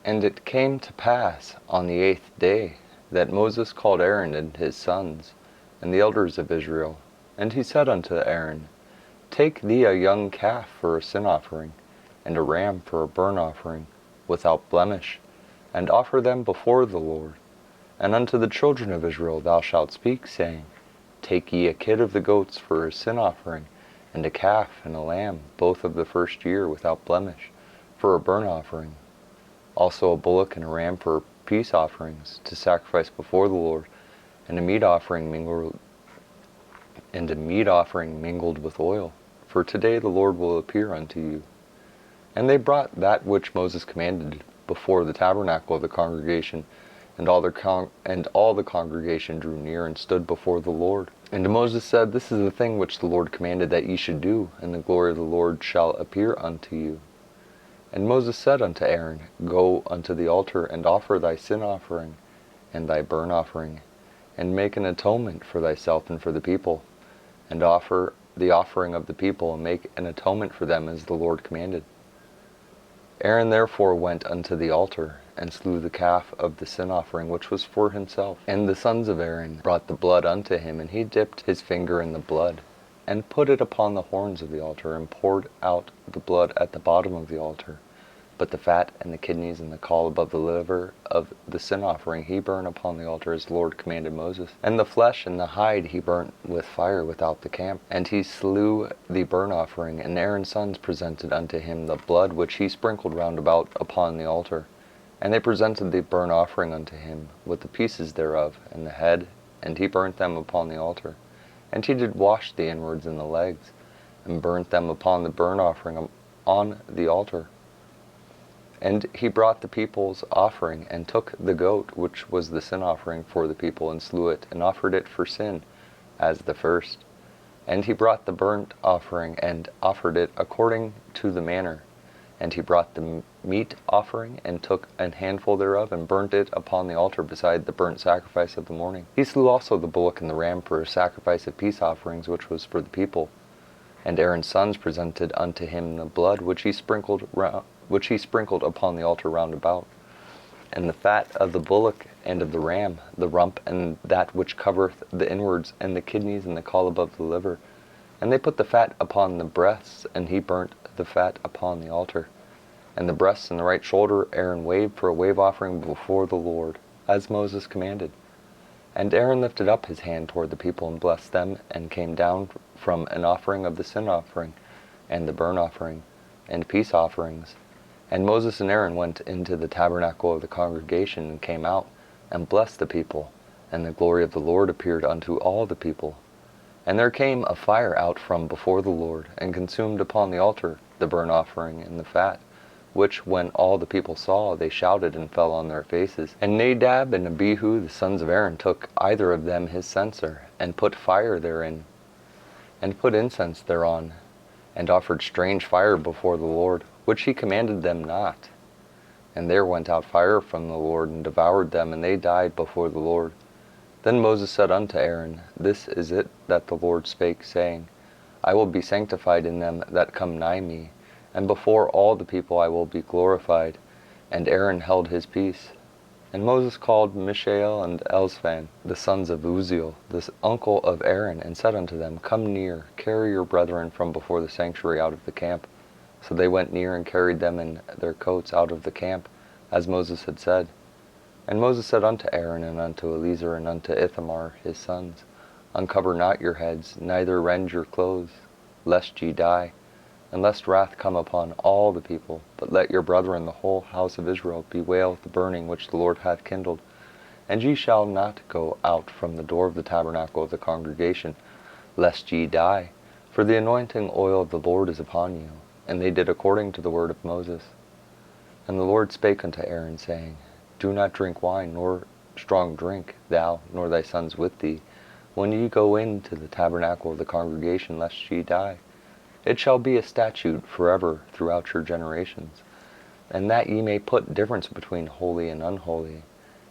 And it came to pass on the 8th day that Moses called Aaron and his sons, and the elders of Israel. And he said unto Aaron, Take thee a young calf for a sin offering, and a ram for a burnt offering, without blemish, and offer them before the Lord. And unto the children of Israel thou shalt speak, saying, Take ye a kid of the goats for a sin offering, and a calf and a lamb, both of the first year, without blemish, for a burnt offering. Also a bullock and a ram for peace offerings, to sacrifice before the Lord, and a meat offering mingled with oil. For today the Lord will appear unto you. And they brought that which Moses commanded before the tabernacle of the congregation, and all the congregation drew near and stood before the Lord. And Moses said, This is the thing which the Lord commanded that ye should do, and the glory of the Lord shall appear unto you. And Moses said unto Aaron, Go unto the altar, and offer thy sin offering, and thy burnt offering, and make an atonement for thyself and for the people, and offer the offering of the people, and make an atonement for them as the Lord commanded. Aaron therefore went unto the altar, and slew the calf of the sin offering, which was for himself. And the sons of Aaron brought the blood unto him, and he dipped his finger in the blood, and put it upon the horns of the altar, and poured out the blood at the bottom of the altar. But the fat and the kidneys and the caul above the liver of the sin offering he burned upon the altar as the Lord commanded Moses. And the flesh and the hide he burnt with fire without the camp. And he slew the burnt offering, and Aaron's sons presented unto him the blood which he sprinkled round about upon the altar. And they presented the burnt offering unto him, with the pieces thereof, and the head, and he burnt them upon the altar. And he did wash the inwards and the legs, and burnt them upon the burnt offering on the altar. And he brought the people's offering, and took the goat, which was the sin offering for the people, and slew it, and offered it for sin, as the first. And he brought the burnt offering, and offered it according to the manner. And he brought the meat offering, and took an handful thereof, and burnt it upon the altar beside the burnt sacrifice of the morning. He slew also the bullock and the ram for a sacrifice of peace offerings, which was for the people. And Aaron's sons presented unto him the blood which he sprinkled upon the altar round about, and the fat of the bullock and of the ram, the rump, and that which covereth the inwards, and the kidneys, and the caul above the liver. And they put the fat upon the breasts, and he burnt the fat upon the altar. And the breasts and the right shoulder Aaron waved for a wave offering before the Lord, as Moses commanded. And Aaron lifted up his hand toward the people, and blessed them, and came down from an offering of the sin offering, and the burnt offering, and peace offerings. And Moses and Aaron went into the tabernacle of the congregation, and came out, and blessed the people. And the glory of the Lord appeared unto all the people. And there came a fire out from before the Lord, and consumed upon the altar the burnt offering and the fat, which when all the people saw, they shouted and fell on their faces. And Nadab and Abihu, the sons of Aaron, took either of them his censer, and put fire therein, and put incense thereon, and offered strange fire before the Lord, which he commanded them not. And there went out fire from the Lord, and devoured them, and they died before the Lord. Then Moses said unto Aaron, This is it that the Lord spake, saying, I will be sanctified in them that come nigh me, and before all the people I will be glorified. And Aaron held his peace. And Moses called Mishael and Elzaphan, the sons of Uzziel, the uncle of Aaron, and said unto them, Come near, carry your brethren from before the sanctuary out of the camp. So they went near, and carried them in their coats out of the camp, as Moses had said. And Moses said unto Aaron, and unto Eleazar, and unto Ithamar his sons, Uncover not your heads, neither rend your clothes, lest ye die, and lest wrath come upon all the people. But let your brethren, the whole house of Israel, bewail the burning which the Lord hath kindled. And ye shall not go out from the door of the tabernacle of the congregation, lest ye die, for the anointing oil of the Lord is upon you. And they did according to the word of Moses. And the Lord spake unto Aaron, saying, Do not drink wine, nor strong drink, thou, nor thy sons with thee, when ye go into the tabernacle of the congregation, lest ye die. It shall be a statute forever throughout your generations, and that ye may put difference between holy and unholy,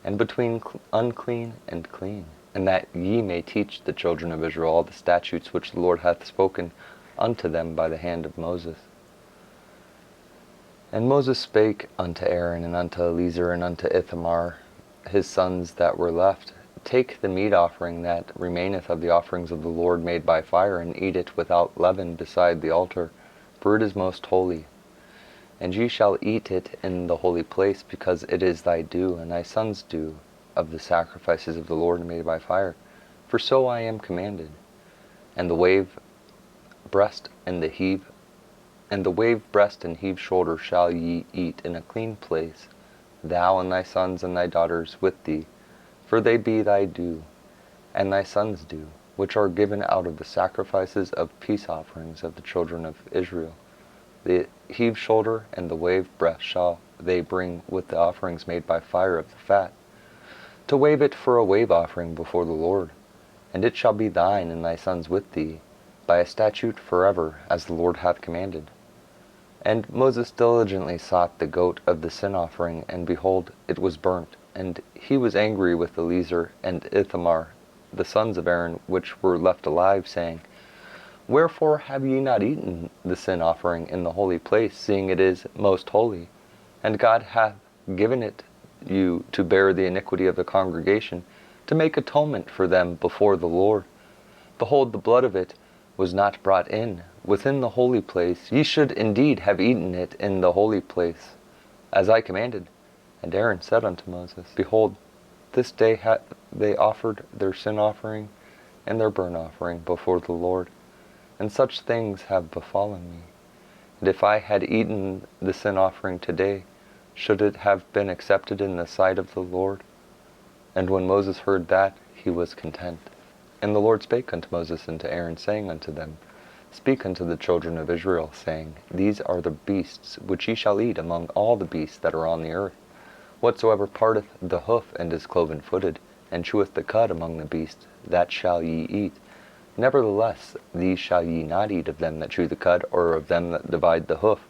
and between unclean and clean, and that ye may teach the children of Israel all the statutes which the Lord hath spoken unto them by the hand of Moses. And Moses spake unto Aaron, and unto Eleazar, and unto Ithamar, his sons that were left, Take the meat offering that remaineth of the offerings of the Lord made by fire, and eat it without leaven beside the altar, for it is most holy. And ye shall eat it in the holy place, because it is thy due, and thy sons' due, of the sacrifices of the Lord made by fire. For so I am commanded. And the wave breast and the wave breast and heave shoulder shall ye eat in a clean place, thou and thy sons and thy daughters with thee, for they be thy due, and thy sons' due, which are given out of the sacrifices of peace offerings of the children of Israel. The heave shoulder and the wave breast shall they bring with the offerings made by fire of the fat, to wave it for a wave offering before the Lord. And it shall be thine and thy sons with thee, by a statute forever, as the Lord hath commanded. And Moses diligently sought the goat of the sin offering, and behold, it was burnt. And he was angry with Eleazar and Ithamar, the sons of Aaron, which were left alive, saying, Wherefore have ye not eaten the sin offering in the holy place, seeing it is most holy? And God hath given it you to bear the iniquity of the congregation, to make atonement for them before the Lord. Behold, the blood of it was not brought in within the holy place. Ye should indeed have eaten it in the holy place, as I commanded. And Aaron said unto Moses, Behold, this day they offered their sin offering and their burnt offering before the Lord, and such things have befallen me. And if I had eaten the sin offering today, should it have been accepted in the sight of the Lord? And when Moses heard that, he was content. And the Lord spake unto Moses and to Aaron, saying unto them, Speak unto the children of Israel, saying, These are the beasts which ye shall eat among all the beasts that are on the earth. Whatsoever parteth the hoof and is cloven-footed, and cheweth the cud among the beasts, that shall ye eat. Nevertheless, these shall ye not eat of them that chew the cud, or of them that divide the hoof,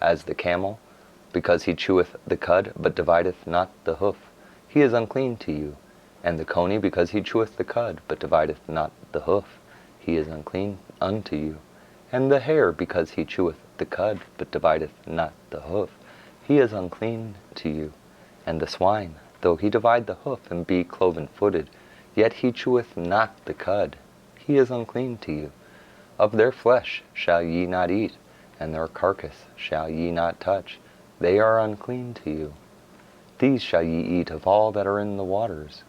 as the camel, because he cheweth the cud, but divideth not the hoof. He is unclean to you. And the coney, because he cheweth the cud, but divideth not the hoof. He is unclean unto you. And the hare, because he cheweth the cud, but divideth not the hoof. He is unclean to you. And the swine, though he divide the hoof and be cloven-footed, yet he cheweth not the cud. He is unclean to you. Of their flesh shall ye not eat, and their carcass shall ye not touch. They are unclean to you. These shall ye eat of all that are in the waters.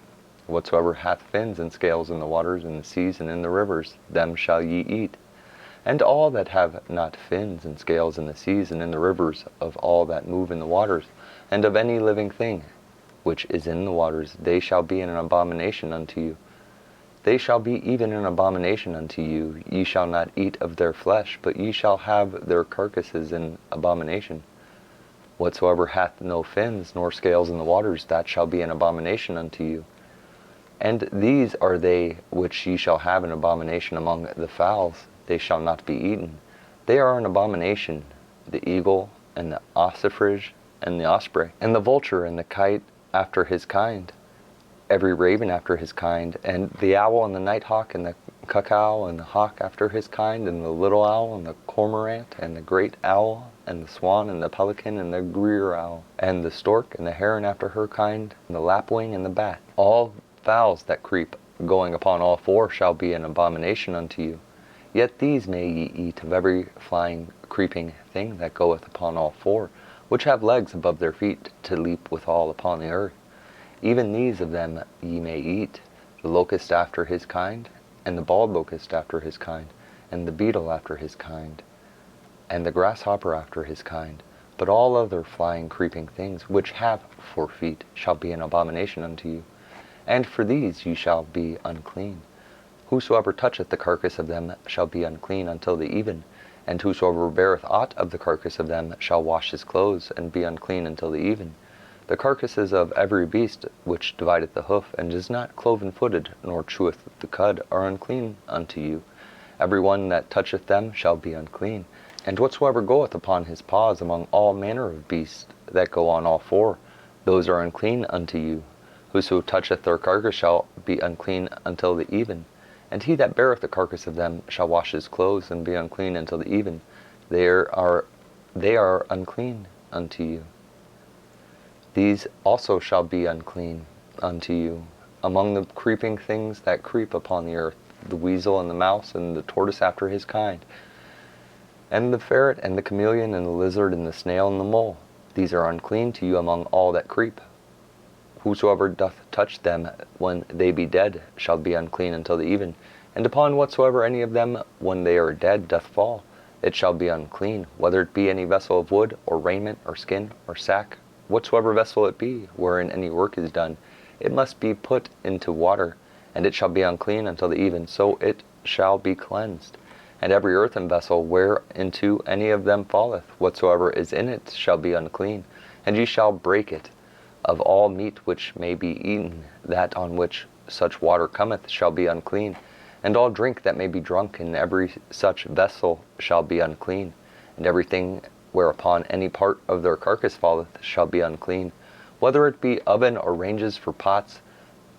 Whatsoever hath fins and scales in the waters, in the seas, and in the rivers, them shall ye eat. And all that have not fins and scales in the seas and in the rivers, of all that move in the waters, and of any living thing which is in the waters, they shall be an abomination unto you. They shall be even an abomination unto you. Ye shall not eat of their flesh, but ye shall have their carcasses in abomination. Whatsoever hath no fins nor scales in the waters, that shall be an abomination unto you. And these are they which ye shall have an abomination among the fowls. They shall not be eaten. They are an abomination, the eagle, and the ossifrage, and the osprey, and the vulture, and the kite after his kind, every raven after his kind, and the owl, and the nighthawk, and the cuckow, and the hawk after his kind, and the little owl, and the cormorant, and the great owl, and the swan, and the pelican, and the greer owl, and the stork, and the heron after her kind, and the lapwing, and the bat. All fowls that creep, going upon all four, shall be an abomination unto you. Yet these may ye eat of every flying, creeping thing that goeth upon all four, which have legs above their feet, to leap withal upon the earth. Even these of them ye may eat, the locust after his kind, and the bald locust after his kind, and the beetle after his kind, and the grasshopper after his kind. But all other flying, creeping things, which have 4 feet, shall be an abomination unto you. And for these ye shall be unclean. Whosoever toucheth the carcass of them shall be unclean until the even. And whosoever beareth aught of the carcass of them shall wash his clothes, and be unclean until the even. The carcasses of every beast which divideth the hoof, and is not cloven-footed, nor cheweth the cud, are unclean unto you. Every one that toucheth them shall be unclean. And whatsoever goeth upon his paws among all manner of beasts that go on all four, those are unclean unto you. Whoso toucheth their carcass shall be unclean until the even. And he that beareth the carcass of them shall wash his clothes, and be unclean until the even. They are unclean unto you. These also shall be unclean unto you, among the creeping things that creep upon the earth, the weasel and the mouse and the tortoise after his kind, and the ferret and the chameleon and the lizard and the snail and the mole. These are unclean to you among all that creep. Whosoever doth touch them when they be dead shall be unclean until the even. And upon whatsoever any of them when they are dead doth fall, it shall be unclean, whether it be any vessel of wood, or raiment, or skin, or sack, whatsoever vessel it be, wherein any work is done, it must be put into water, and it shall be unclean until the even, so it shall be cleansed. And every earthen vessel whereinto any of them falleth, whatsoever is in it shall be unclean, and ye shall break it. Of all meat which may be eaten, that on which such water cometh shall be unclean, and all drink that may be drunk in every such vessel shall be unclean, and everything whereupon any part of their carcass falleth shall be unclean, whether it be oven or ranges for pots,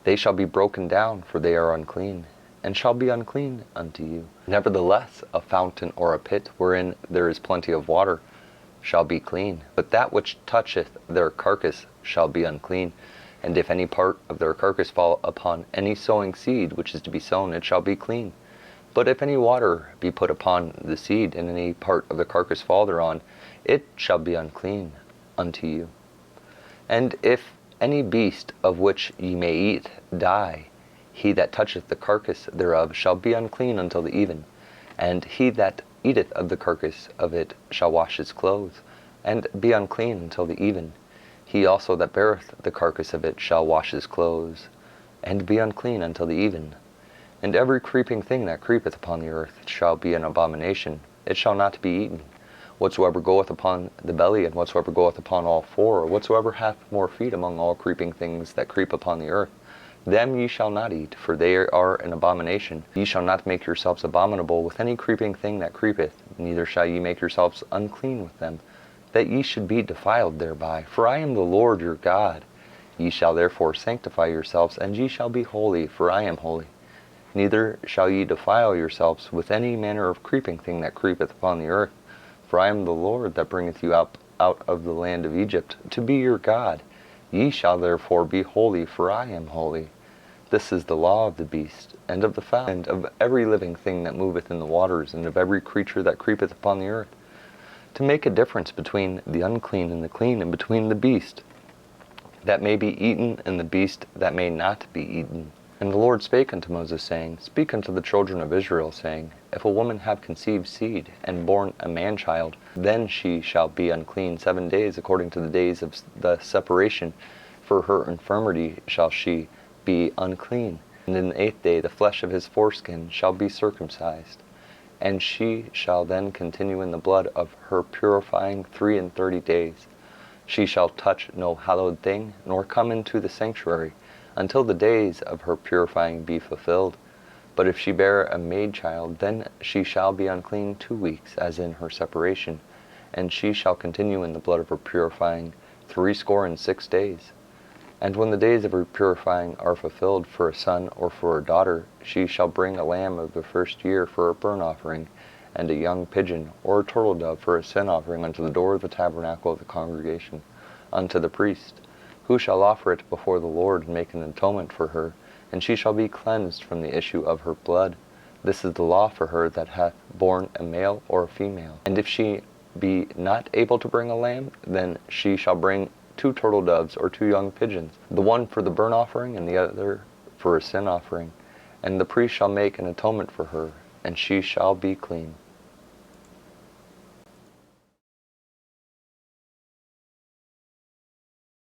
they shall be broken down, for they are unclean, and shall be unclean unto you. Nevertheless, a fountain or a pit wherein there is plenty of water shall be clean, but that which toucheth their carcass shall be unclean. And if any part of their carcass fall upon any sowing seed which is to be sown, it shall be clean. But if any water be put upon the seed, and any part of the carcass fall thereon, it shall be unclean unto you. And if any beast of which ye may eat die, he that toucheth the carcass thereof shall be unclean until the even. And he that eateth of the carcass of it shall wash his clothes, and be unclean until the even. He also that beareth the carcass of it shall wash his clothes, and be unclean until the even. And every creeping thing that creepeth upon the earth shall be an abomination, it shall not be eaten. Whatsoever goeth upon the belly, and whatsoever goeth upon all four, or whatsoever hath more feet among all creeping things that creep upon the earth, them ye shall not eat, for they are an abomination. Ye shall not make yourselves abominable with any creeping thing that creepeth, neither shall ye make yourselves unclean with them, that ye should be defiled thereby. For I am the Lord your God. Ye shall therefore sanctify yourselves, and ye shall be holy, for I am holy. Neither shall ye defile yourselves with any manner of creeping thing that creepeth upon the earth. For I am the Lord that bringeth you out of the land of Egypt, to be your God. Ye shall therefore be holy, for I am holy. This is the law of the beast, and of the fowl, and of every living thing that moveth in the waters, and of every creature that creepeth upon the earth, to make a difference between the unclean and the clean, and between the beast that may be eaten and the beast that may not be eaten. And the Lord spake unto Moses, saying, Speak unto the children of Israel, saying, If a woman have conceived seed, and born a man-child, then she shall be unclean 7 days, according to the days of the separation. For her infirmity shall she be unclean. And in the 8th day the flesh of his foreskin shall be circumcised. And she shall then continue in the blood of her purifying 33 days. She shall touch no hallowed thing, nor come into the sanctuary, until the days of her purifying be fulfilled. But if she bear a maid child, then she shall be unclean 2 weeks, as in her separation, and she shall continue in the blood of her purifying 66 days. And when the days of her purifying are fulfilled for a son or for a daughter, she shall bring a lamb of the first year for a burnt offering, and a young pigeon or a turtle dove for a sin offering unto the door of the tabernacle of the congregation, unto the priest, who shall offer it before the Lord, and make an atonement for her, and she shall be cleansed from the issue of her blood. This is the law for her that hath borne a male or a female. And if she be not able to bring a lamb, then she shall bring 2 turtle doves or 2 young pigeons, the one for the burnt offering and the other for a sin offering. And the priest shall make an atonement for her, and she shall be clean.